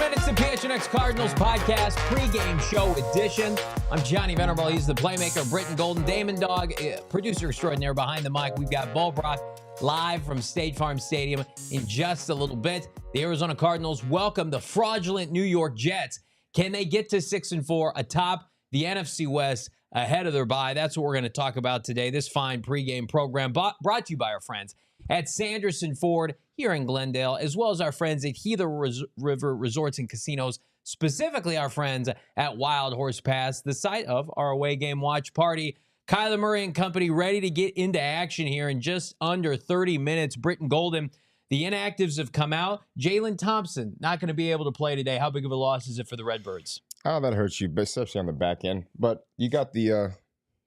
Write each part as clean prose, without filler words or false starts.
It's the PHNX Cardinals podcast pregame show edition. I'm Johnny Venerable. He's the playmaker, Brittan Golden, Damon Dog, producer extraordinaire behind the mic. We've got Brack live from State Farm Stadium in just a little bit. The Arizona Cardinals welcome the fraudulent New York Jets. Can they get to 6-4 atop the NFC West ahead of their bye? That's what we're going to talk about today. This fine pregame program brought to you by our friends at Sanderson Ford here in Glendale, as well as our friends at Gila River Resorts and Casinos, specifically our friends at Wild Horse Pass, the site of our away game watch party. Kyler Murray and company ready to get into action here in just under 30 minutes. Brittan Golden, the inactives have come out. Jalen Thompson not going to be able to play today. How big of a loss is it for the Redbirds? Oh, that hurts you, especially on the back end. But you got the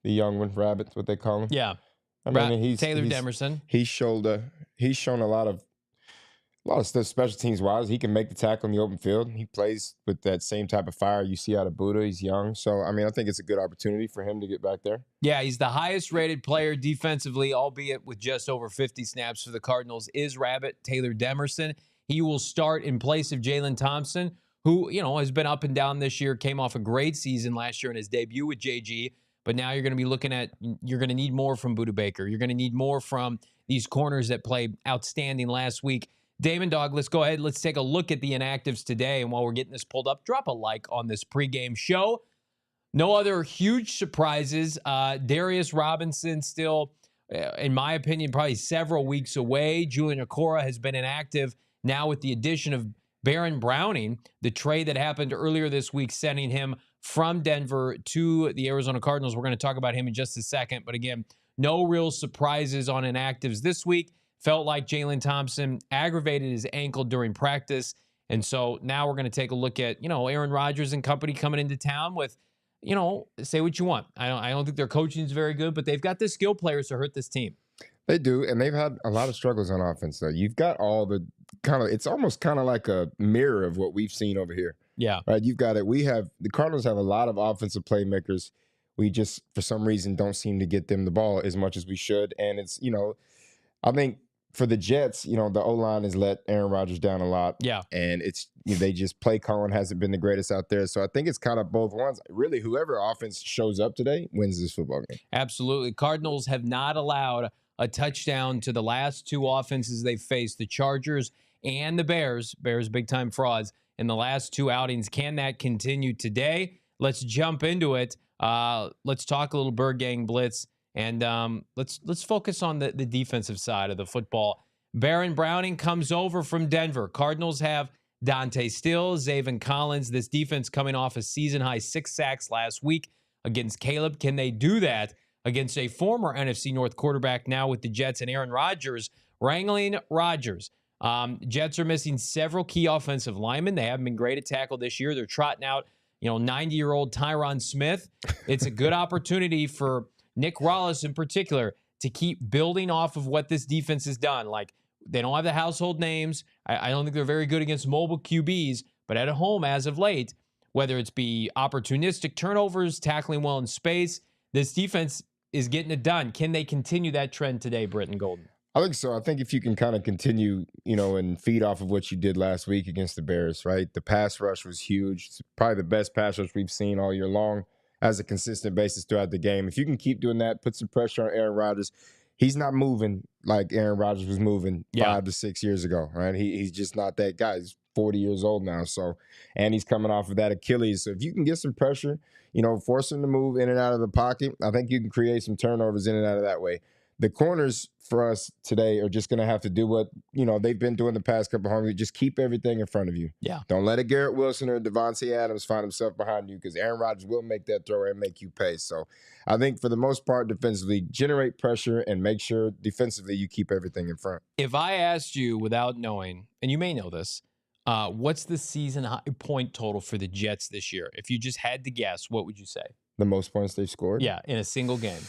young one, Rabbits, what they call him. Yeah. I mean, Taylor Demerson. He's shown a lot of stuff special teams wise. He can make the tackle in the open field. He plays with that same type of fire you see out of Buddha. He's young. So, I mean, I think it's a good opportunity for him to get back there. Yeah, he's the highest rated player defensively, albeit with just over 50 snaps for the Cardinals, is Rabbit Taylor Demerson. He will start in place of Jalen Thompson, who, has been up and down this year, came off a great season last year in his debut with JG. But now you're going to be looking at, you're going to need more from Buddha Baker. You're going to need more from these corners that played outstanding last week. Damon Dog, let's go ahead. Let's take a look at the inactives today. And while we're getting this pulled up, drop a like on this pregame show. No other huge surprises. Darius Robinson still, in my opinion, probably several weeks away. Julian Okora has been inactive now with the addition of Baron Browning, the trade that happened earlier this week, sending him from Denver to the Arizona Cardinals. We're going to talk about him in just a second. But again, no real surprises on inactives this week. Felt like Jalen Thompson aggravated his ankle during practice. And so now we're going to take a look at, Aaron Rodgers and company coming into town with, say what you want. I don't think their coaching is very good, but they've got the skill players to hurt this team. They do, and they've had a lot of struggles on offense, though. You've got all the it's almost kind of like a mirror of what we've seen over here. Yeah. Right, you've got it. The Cardinals have a lot of offensive playmakers. We just, for some reason, don't seem to get them the ball as much as we should. And it's, I think for the Jets, the O-line has let Aaron Rodgers down a lot. Yeah. And it's, they just play calling hasn't been the greatest out there. So I think it's kind of both ones. Really, whoever offense shows up today wins this football game. Absolutely. Cardinals have not allowed a touchdown to the last two offenses they've faced, the Chargers and the Bears. Bears big-time frauds in the last two outings. Can that continue today? Let's jump into it. Let's talk a little Birdgang Blitz, and let's focus on the defensive side of the football. Baron Browning comes over from Denver. Cardinals have Dante Still, Zaven Collins. This defense coming off a season-high 6 sacks last week against Caleb. Can they do that against a former NFC North quarterback now with the Jets and Aaron Rodgers wrangling Rodgers? Jets are missing several key offensive linemen. They haven't been great at tackle this year. They're trotting out, 90-year-old Tyron Smith. It's a good opportunity for Nick Rollis in particular to keep building off of what this defense has done. Like, they don't have the household names. I don't think they're very good against mobile QBs, but at home as of late, whether it's be opportunistic turnovers, tackling well in space, this defense is getting it done. Can they continue that trend today, Brittan Golden? I think so. I think if you can kind of continue, and feed off of what you did last week against the Bears, right? The pass rush was huge. It's probably the best pass rush we've seen all year long as a consistent basis throughout the game. If you can keep doing that, put some pressure on Aaron Rodgers. He's not moving like Aaron Rodgers was moving 5 to 6 years ago, right? He's just not that guy. He's 40 years old now. So, and he's coming off of that Achilles. So if you can get some pressure, force him to move in and out of the pocket, I think you can create some turnovers in and out of that way. the corners for us today are just going to have to do what, they've been doing the past couple of home. Just keep everything in front of you. Yeah. Don't let a Garrett Wilson or Davante Adams find himself behind you, because Aaron Rodgers will make that throw and make you pay. So I think for the most part, defensively, generate pressure and make sure defensively you keep everything in front. If I asked you without knowing, and you may know this, what's the season high point total for the Jets this year? If you just had to guess, what would you say? The most points they've scored? Yeah, in a single game.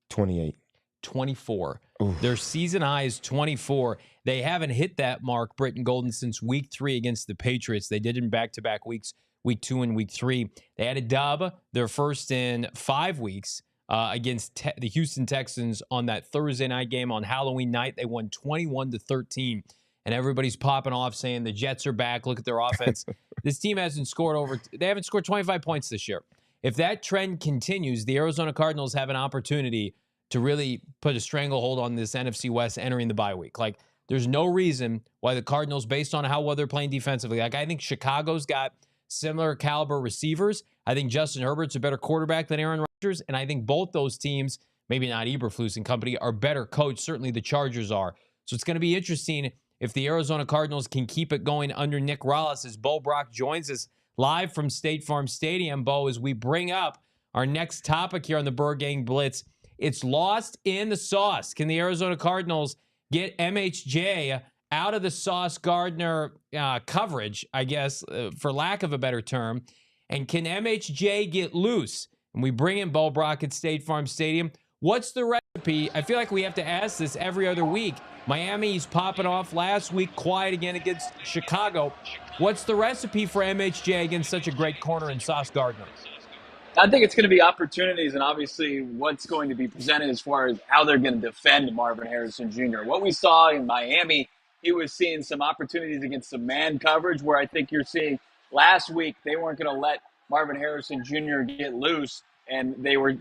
28. 24. Oof. Their season high is 24. They haven't hit that mark, Brittan Golden, since week 3 against the Patriots. They did it in back-to-back weeks, week 2 and week 3. They had a dub, their first in 5 weeks, against the Houston Texans on that Thursday night game on Halloween night. They won 21-13. And everybody's popping off saying the Jets are back. Look at their offense. This team hasn't scored they haven't scored 25 points this year. If that trend continues, the Arizona Cardinals have an opportunity to really put a stranglehold on this NFC West entering the bye week. Like, there's no reason why the Cardinals, based on how well they're playing defensively, like, I think Chicago's got similar caliber receivers. I think Justin Herbert's a better quarterback than Aaron Rodgers, and I think both those teams, maybe not Eberflus and company, are better coached. Certainly the Chargers are. So it's going to be interesting if the Arizona Cardinals can keep it going under Nick Rallis, as Bo Brack joins us live from State Farm Stadium. Bo, as we bring up our next topic here on the Birdgang Blitz, it's lost in the sauce. Can the Arizona Cardinals get MHJ out of the Sauce Gardner coverage, I guess, for lack of a better term? And can MHJ get loose? And we bring in Bo Brack at State Farm Stadium. What's the recipe? I feel like we have to ask this every other week. Miami's popping off last week, quiet again against Chicago. What's the recipe for MHJ against such a great corner in Sauce Gardner? I think it's going to be opportunities, and obviously what's going to be presented as far as how they're going to defend Marvin Harrison Jr. What we saw in Miami, he was seeing some opportunities against some man coverage, where I think you're seeing last week they weren't going to let Marvin Harrison Jr. get loose, and they were,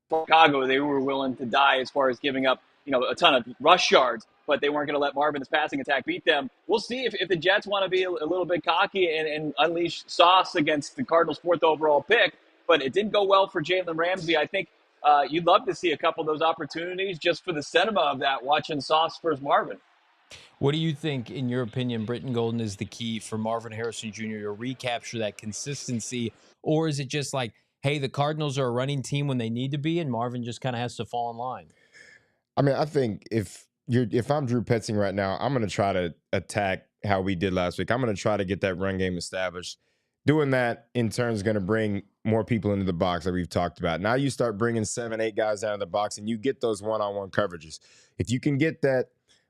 Chicago, they were willing to die as far as giving up, a ton of rush yards, but they weren't going to let Marvin's passing attack beat them. We'll see if the Jets want to be a little bit cocky and unleash Sauce against the Cardinals' 4th overall pick, but it didn't go well for Jalen Ramsey. I think you'd love to see a couple of those opportunities just for the cinema of that, watching Sauce versus Marvin. What do you think, in your opinion, Brittan Golden, is the key for Marvin Harrison Jr. to recapture that consistency? Or is it just like, hey, the Cardinals are a running team when they need to be, and Marvin just kind of has to fall in line? I mean, I think if I'm Drew Petzing right now, I'm going to try to attack how we did last week. I'm going to try to get that run game established. Doing that, in turn, is going to bring more people into the box that we've talked about. Now you start bringing 7, 8 guys out of the box, and you get those one-on-one coverages. If you can get that,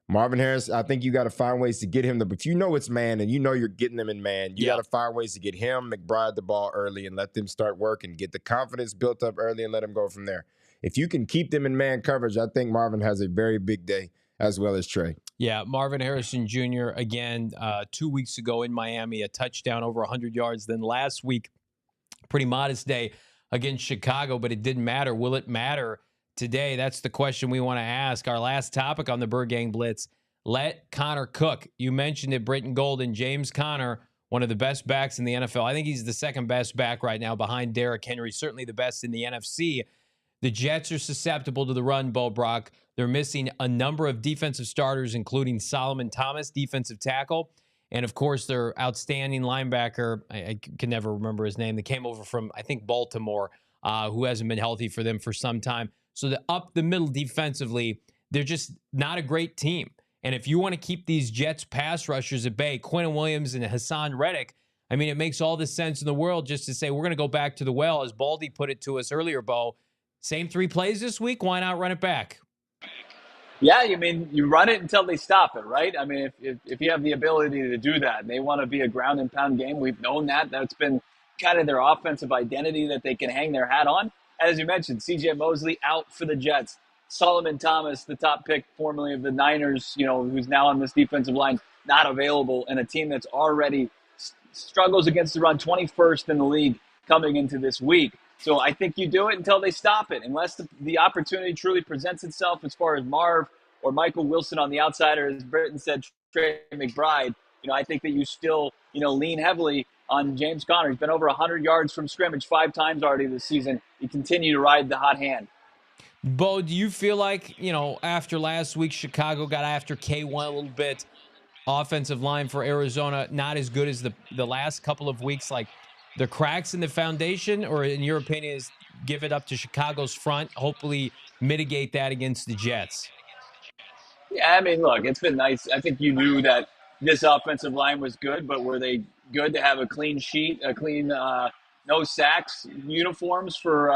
Marvin Harris, I think you got to find ways to get him but if you know it's man and you know you're getting them in man, you got to find ways to get him, McBride, the ball early and let them start working, get the confidence built up early and let them go from there. If you can keep them in man coverage, I think Marvin has a very big day, as well as Trey. Yeah, Marvin Harrison Jr., again, 2 weeks ago in Miami, a touchdown over 100 yards. Then last week, pretty modest day against Chicago, but it didn't matter. Will it matter today? That's the question we want to ask. Our last topic on the Birdgang Blitz, let Connor cook. You mentioned it, Brittan Golden. James Conner, one of the best backs in the NFL. I think he's the second best back right now behind Derrick Henry, certainly the best in the NFC. The Jets are susceptible to the run, Bo Brack. They're missing a number of defensive starters, including Solomon Thomas, defensive tackle, and, of course, their outstanding linebacker, I can never remember his name, that came over from, I think, Baltimore, who hasn't been healthy for them for some time. So up the middle defensively, they're just not a great team. And if you want to keep these Jets pass rushers at bay, Quentin Williams and Hassan Reddick, I mean, it makes all the sense in the world just to say we're going to go back to the well, as Baldy put it to us earlier, Bo. Same 3 plays this week. Why not run it back? Yeah, I mean, you run it until they stop it, right? I mean, if you have the ability to do that, and they want to be a ground and pound game. We've known that. That's been kind of their offensive identity that they can hang their hat on. As you mentioned, C.J. Mosley out for the Jets. Solomon Thomas, the top pick formerly of the Niners, who's now on this defensive line, not available, and a team that's already struggles against the run, 21st in the league coming into this week. So I think you do it until they stop it, unless the opportunity truly presents itself as far as Marv or Michael Wilson on the outside, or as Brittan said, Trey McBride. I think that you still, lean heavily on James Conner. He's been over 100 yards from scrimmage 5 times already this season. You continue to ride the hot hand. Bo, do you feel like, after last week, Chicago got after K1 a little bit? Offensive line for Arizona, not as good as the last couple of weeks. Like, the cracks in the foundation, or in your opinion, is give it up to Chicago's front, hopefully mitigate that against the Jets? Yeah, I mean, look, it's been nice. I think you knew that this offensive line was good, but were they good to have a clean sheet, a clean no sacks uniforms for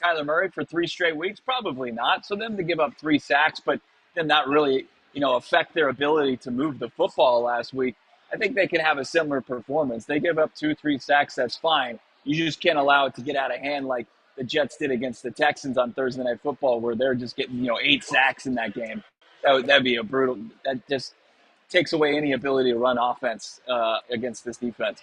Kyler Murray for 3 straight weeks? Probably not. So them to give up 3 sacks, but then not really, affect their ability to move the football last week. I think they can have a similar performance. They give up 2-3 sacks, that's fine. You just can't allow it to get out of hand like the Jets did against the Texans on Thursday Night Football, where they're just getting 8 sacks in that game. That'd be a brutal. That just takes away any ability to run offense against this defense.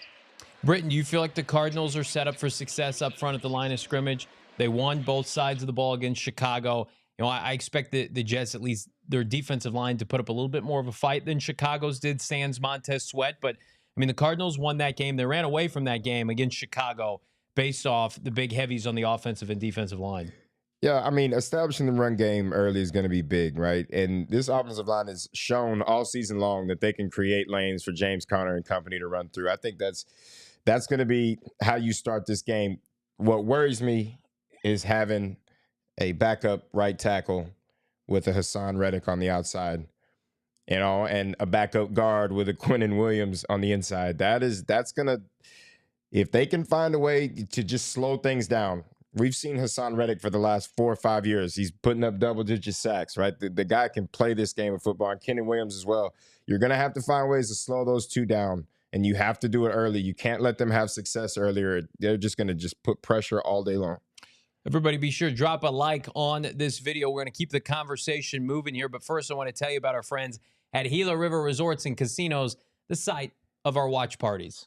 Brittan, do you feel like the Cardinals are set up for success up front at the line of scrimmage? They won both sides of the ball against Chicago. I expect the Jets, at least their defensive line, to put up a little bit more of a fight than Chicago's did, sans Montez Sweat. But, the Cardinals won that game. They ran away from that game against Chicago based off the big heavies on the offensive and defensive line. Yeah, establishing the run game early is going to be big, right? And this offensive line has shown all season long that they can create lanes for James Conner and company to run through. I think that's going to be how you start this game. What worries me is having a backup right tackle with a Hassan Reddick on the outside, and a backup guard with a Quinnen Williams on the inside. That's going to, if they can find a way to just slow things down. We've seen Hassan Reddick for the last 4 or 5 years. He's putting up double-digit sacks, right? The guy can play this game of football, and Quinnen Williams as well. You're going to have to find ways to slow those two down, and you have to do it early. You can't let them have success earlier. They're just going to just put pressure all day long. Everybody, be sure to drop a like on this video. We're going to keep the conversation moving here, but first I want to tell you about our friends at Gila River Resorts and Casinos, the site of our watch parties.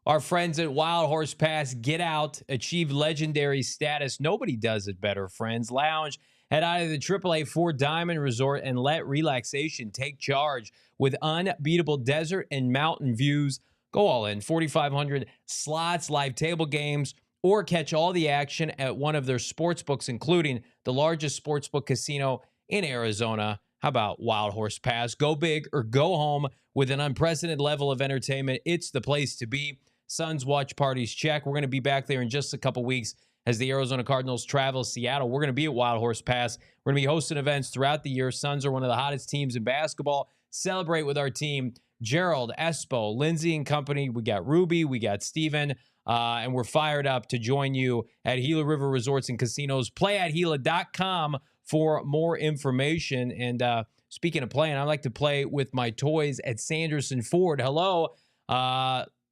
Our friends at Wild Horse Pass, get out, achieve legendary status. Nobody does it better, friends. Lounge at either the AAA 4 Diamond Resort and let relaxation take charge with unbeatable desert and mountain views. Go all in. 4,500 slots, live table games, or catch all the action at one of their sports books, including the largest sportsbook casino in Arizona. How about Wild Horse Pass? Go big or go home with an unprecedented level of entertainment. It's the place to be. Suns watch parties, check. We're going to be back there in just a couple weeks as the Arizona Cardinals travel Seattle. We're going to be at Wild Horse Pass. We're going to be hosting events throughout the year. Suns are one of the hottest teams in basketball. Celebrate with our team. Gerald, Espo, Lindsay and company. We got Ruby. We got Steven. And we're fired up to join you at Gila River Resorts and Casinos. Playathila.com for more information. And speaking of playing, I like to play with my toys at Sanderson Ford. Hello.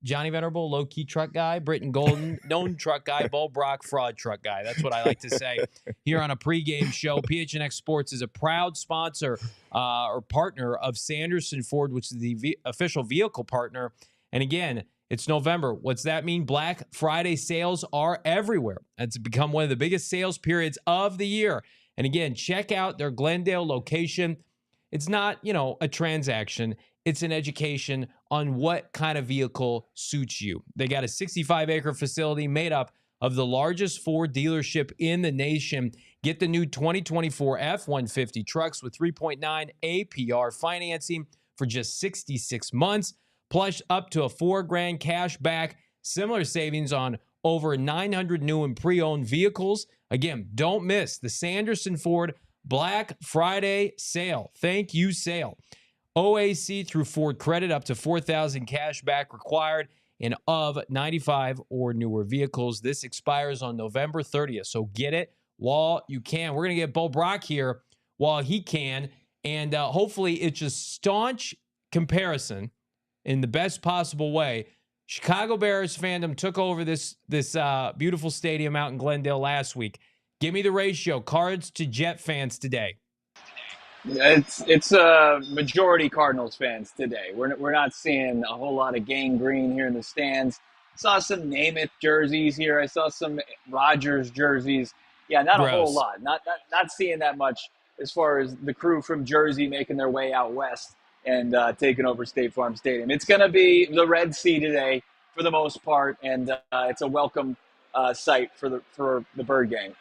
Johnny Venerable, low-key truck guy. Brittan Golden, known truck guy. Bo Brock, fraud truck guy. That's what I like to say here on a pregame show. PHNX Sports is a proud sponsor or partner of Sanderson Ford, which is the official vehicle partner. And again, it's November. What's that mean? Black Friday sales are everywhere. It's become one of the biggest sales periods of the year. And again, check out their Glendale location. It's not, a transaction. It's an education on what kind of vehicle suits you. They got a 65-acre facility made up of the largest Ford dealership in the nation. Get the new 2024 F-150 trucks with 3.9 APR financing for just 66 months, plus up to a $4,000 cash back. Similar savings on over 900 new and pre-owned vehicles. Again, don't miss the Sanderson Ford Black Friday sale. Thank you, sale. OAC through Ford credit, up to $4,000 cash back required in of 95 or newer vehicles. This expires on November 30th, so get it while you can. We're going to get Bo Brock here while he can, and hopefully it's a staunch comparison in the best possible way. Chicago Bears fandom took over this beautiful stadium out in Glendale last week. Give me the ratio, Cards to Jet fans today. It's a majority Cardinals fans today. We're not seeing a whole lot of gang green here in the stands. Saw some Namath jerseys here. I saw some Rodgers jerseys. Yeah, not Gross. A whole lot. Not seeing that much as far as the crew from Jersey making their way out west. and taking over State Farm Stadium. It's going to be the Red Sea today for the most part, and it's a welcome sight for the Bird Gang.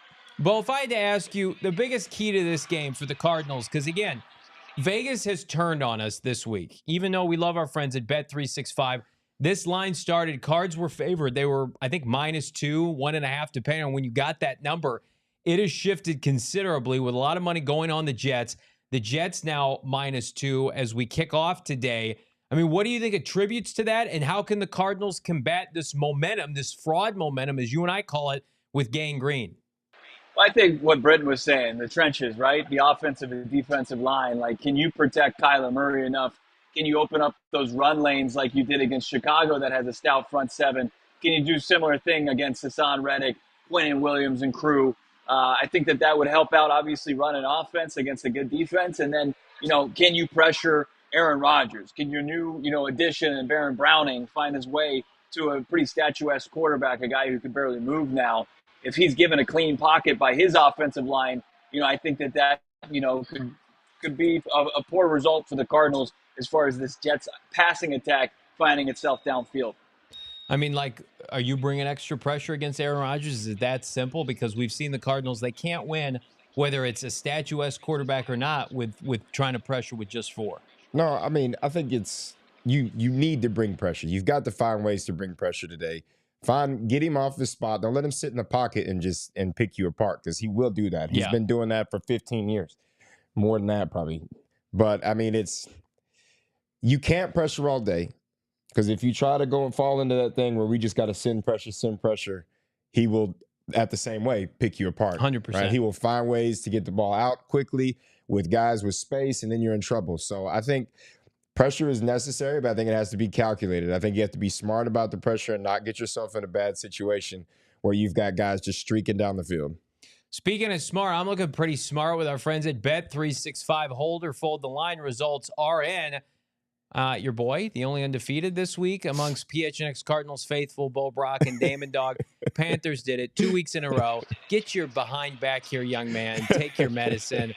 Well, if I had to ask you, the biggest key to this game for the Cardinals, because again, Vegas has turned on us this week. Even though we love our friends at Bet365, this line started, cards were favored. They were, I think, -2, 1.5, depending on when you got that number. It has shifted considerably with a lot of money going on the Jets. The Jets now -2 as we kick off today. I mean, what do you think attributes to that? And how can the Cardinals combat this momentum, this fraud momentum, as you and I call it, with Gang Green? Well, I think what Brittan was saying, the trenches, right? The offensive and defensive line. Like, can you protect Kyler Murray enough? Can you open up those run lanes like you did against Chicago that has a stout front seven? Can you do similar thing against Hassan Reddick, Quentin Williams, and crew? I think that would help out, obviously, running offense against a good defense. And then, can you pressure Aaron Rodgers? Can your new, addition and Baron Browning find his way to a pretty statuesque quarterback, a guy who could barely move now? If he's given a clean pocket by his offensive line, I think that could be a poor result for the Cardinals as far as this Jets passing attack finding itself downfield. I mean, like, are you bringing extra pressure against Aaron Rodgers? Is it that simple? Because we've seen the Cardinals, they can't win, whether it's a statuesque quarterback or not, with trying to pressure with just 4. No, I mean, I think it's you need to bring pressure. You've got to find ways to bring pressure today. Get him off his spot. Don't let him sit in the pocket and pick you apart, because he will do that. He's been doing that for 15 years. More than that, probably. But, I mean, you can't pressure all day, because if you try to go and fall into that thing where we just got to send pressure, he will, at the same way, pick you apart. 100%. Right? He will find ways to get the ball out quickly with guys with space, and then you're in trouble. So I think pressure is necessary, but I think it has to be calculated. I think you have to be smart about the pressure and not get yourself in a bad situation where you've got guys just streaking down the field. Speaking of smart, I'm looking pretty smart with our friends at Bet365. Hold or fold, the line results are in. Your boy, the only undefeated this week amongst PHNX Cardinals faithful, Bo Brock and Damon Dog. Panthers did it 2 weeks in a row. Get your behind back here, young man. Take your medicine.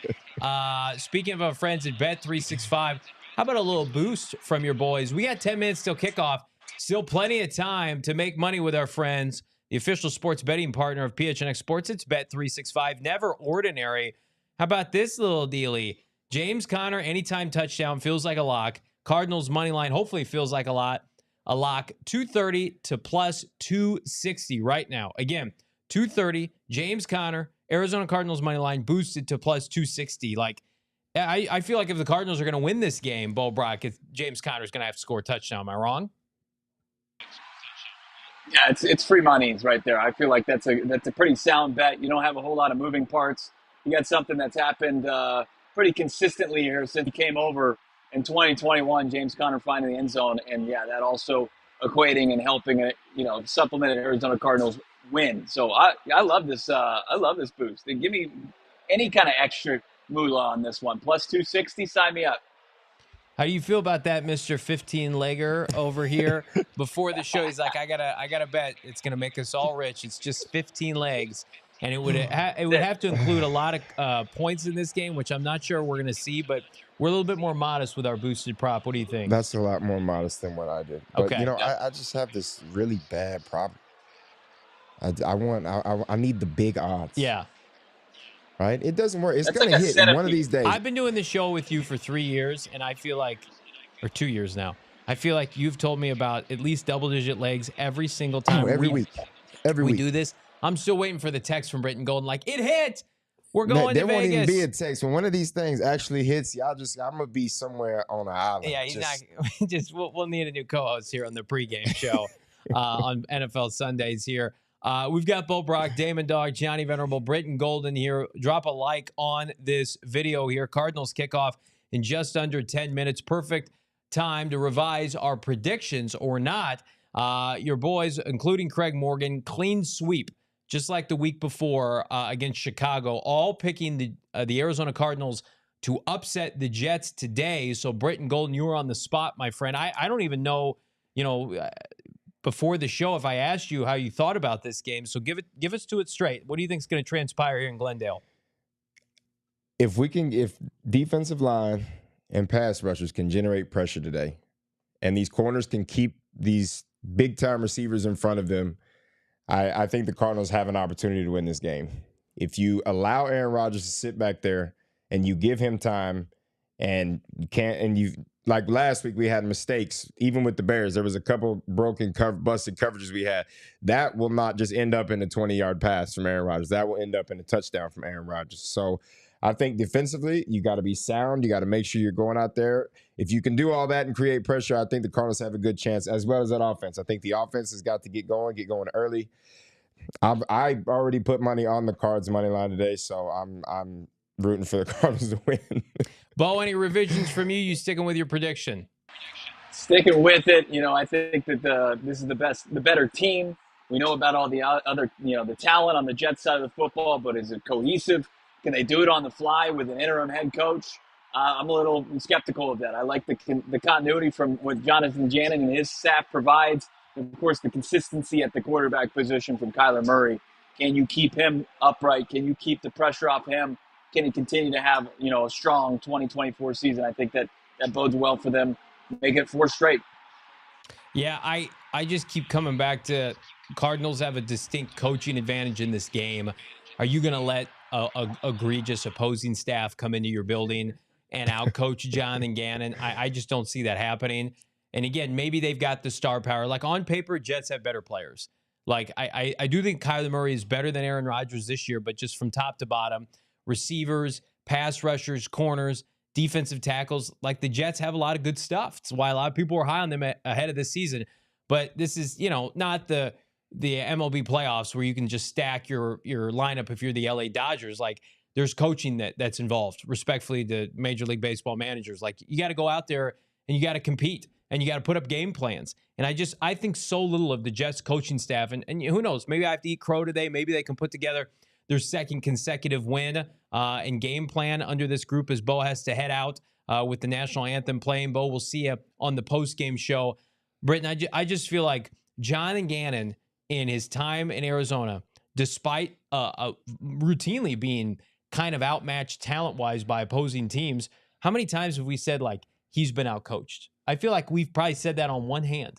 Speaking of our friends at Bet365, how about a little boost from your boys? We got 10 minutes till kickoff. Still plenty of time to make money with our friends. The official sports betting partner of PHNX Sports, it's Bet365. Never ordinary. How about this little dealie? James Conner, anytime touchdown, feels like a lock. Cardinals money line hopefully feels like a lock. 230 to plus 260 right now. Again, 230, James Conner, Arizona Cardinals money line boosted to plus 260. Like, I feel like if the Cardinals are going to win this game, Bo Brock, if James Conner is going to have to score a touchdown. Am I wrong? Yeah, it's free money right there. I feel like that's a pretty sound bet. You don't have a whole lot of moving parts. You got something that's happened pretty consistently here since he came over in 2021. James Conner finding the end zone, and that also equating and helping it, supplement an Arizona Cardinals win. So I love this. I love this boost. They give me any kind of extra moolah on this one. Plus 260, sign me up. How do you feel about that, Mr. 15-legger over here? Before the show, he's like, I gotta bet it's gonna make us all rich. It's just 15 legs, and it would have to include a lot of points in this game, which I'm not sure we're gonna see, but we're a little bit more modest with our boosted prop. What do you think? That's a lot more modest than what I did. But, okay. I just have this really bad problem. I need the big odds. Yeah. Right? It doesn't work. It's going to hit one of these days. I've been doing the show with you for 3 years, and I feel like, or 2 years now, I feel like you've told me about at least double-digit legs every single time. Every week. We do this. I'm still waiting for the text from Brittan going like, it hit! We're going to Vegas. There won't even be a text. When one of these things actually hits, I'm going to be somewhere on an island. Yeah, he's not. We'll need a new co-host here on the pregame show on NFL Sundays here. We've got Bo Brock, Damon Dog, Johnny Venerable, Brittan Golden here. Drop a like on this video here. Cardinals kickoff in just under 10 minutes. Perfect time to revise our predictions or not. Your boys, including Craig Morgan, clean sweep, just like the week before against Chicago, all picking the Arizona Cardinals to upset the Jets today. So Brittan Golden, you were on the spot, my friend. I don't even know, before the show if I asked you how you thought about this game. So give us to it straight. What do you think is going to transpire here in Glendale? If defensive line and pass rushers can generate pressure today, and these corners can keep these big-time receivers in front of them, I think the Cardinals have an opportunity to win this game. If you allow Aaron Rodgers to sit back there and you give him time, and you can't, and you like last week we had mistakes, even with the Bears. There was a couple broken, busted coverages we had. That will not just end up in a 20-yard pass from Aaron Rodgers. That will end up in a touchdown from Aaron Rodgers. So I think defensively, you got to be sound. You got to make sure you're going out there. If you can do all that and create pressure, I think the Cardinals have a good chance, as well as that offense. I think the offense has got to get going early. I already put money on the Cards money line today, so I'm rooting for the Cardinals to win. Bo, any revisions from you? You sticking with your prediction? Sticking with it. I think that this is the better team. We know about all the other, the talent on the Jets side of the football, but is it cohesive? Can they do it on the fly with an interim head coach? I'm a little skeptical of that. I like the continuity from what Jonathan Gannon and his staff provides. Of course, the consistency at the quarterback position from Kyler Murray. Can you keep him upright? Can you keep the pressure off him? Can he continue to have, a strong 2024 season? I think that bodes well for them. Make it 4 straight. Yeah, I just keep coming back to Cardinals have a distinct coaching advantage in this game. Are you going to let a egregious opposing staff come into your building and outcoach Jonathan Gannon? I just don't see that happening. And again, maybe they've got the star power. Like on paper, Jets have better players. Like I do think Kyler Murray is better than Aaron Rodgers this year, but just from top to bottom, receivers, pass rushers, corners, defensive tackles, like the Jets have a lot of good stuff. It's why a lot of people were high on them ahead of this season. But this is, not the MLB playoffs where you can just stack your lineup if you're the LA Dodgers. Like there's coaching that's involved, respectfully to Major League Baseball managers. Like you got to go out there and you got to compete and you got to put up game plans. And I think so little of the Jets coaching staff. And who knows, maybe I have to eat crow today. Maybe they can put together their second consecutive win and game plan under this group as Bo has to head out with the national anthem playing. Bo, we'll see you on the post-game show. Brittan, I just feel like Jonathan Gannon in his time in Arizona, despite routinely being kind of outmatched talent-wise by opposing teams, how many times have we said, like, he's been outcoached? I feel like we've probably said that on one hand.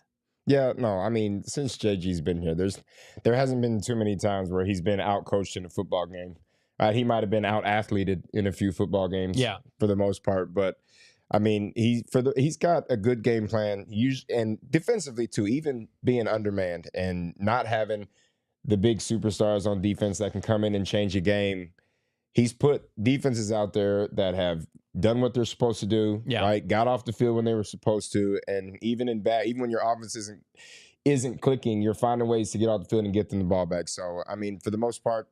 Yeah, no, I mean, since JG's been here, there hasn't been too many times where he's been outcoached in a football game. He might have been out-athleted in a few football games for the most part, but I mean, he's got a good game plan, and defensively too, even being undermanned and not having the big superstars on defense that can come in and change a game. He's put defenses out there that have done what they're supposed to do, right? Got off the field when they were supposed to, and even when your offense isn't clicking, you're finding ways to get off the field and get them the ball back. So, I mean, for the most part,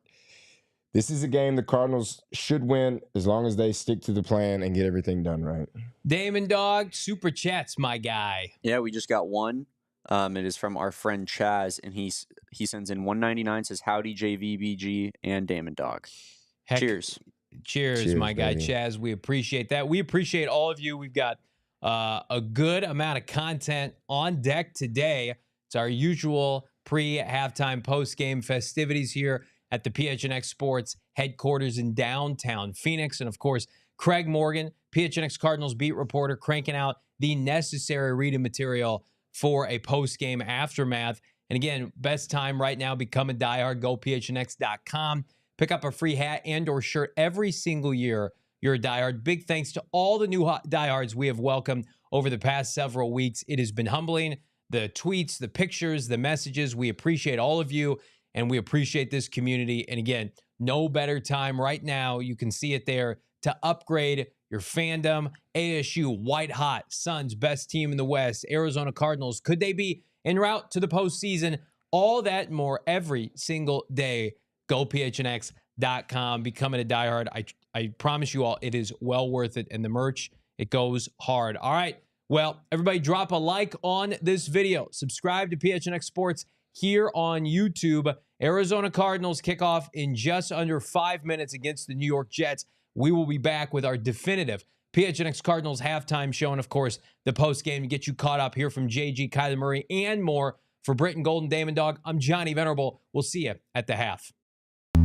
this is a game the Cardinals should win as long as they stick to the plan and get everything done right. Damon Dog, super chats, my guy. Yeah, we just got one. It is from our friend Chaz, and he sends in 199, says, howdy, JVBG and Damon Dog. Cheers. Cheers, my guy, baby. Chaz. We appreciate that. We appreciate all of you. We've got a good amount of content on deck today. It's our usual pre-halftime, post-game festivities here at the PHNX Sports headquarters in downtown Phoenix. And, of course, Craig Morgan, PHNX Cardinals beat reporter, cranking out the necessary reading material for a post-game aftermath. And, again, best time right now, become a diehard, go PHNX.com. Pick up a free hat and or shirt every single year. You're a diehard. Big thanks to all the new diehards we have welcomed over the past several weeks. It has been humbling. The tweets, the pictures, the messages. We appreciate all of you, and we appreciate this community. And again, no better time right now. You can see it there to upgrade your fandom. ASU, white hot, Suns, best team in the West. Arizona Cardinals, could they be en route to the postseason? All that and more every single day. Go PHNX.com, becoming a diehard. I promise you all, it is well worth it. And the merch, it goes hard. All right. Well, everybody drop a like on this video. Subscribe to PHNX Sports here on YouTube. Arizona Cardinals kick off in just under 5 minutes against the New York Jets. We will be back with our definitive PHNX Cardinals halftime show. And, of course, the postgame to get you caught up here from JG, Kyler Murray, and more. For Brittan, Golden, Damon Dog, I'm Johnny Venerable. We'll see you at the half.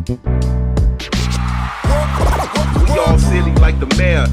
We all silly like the mayor.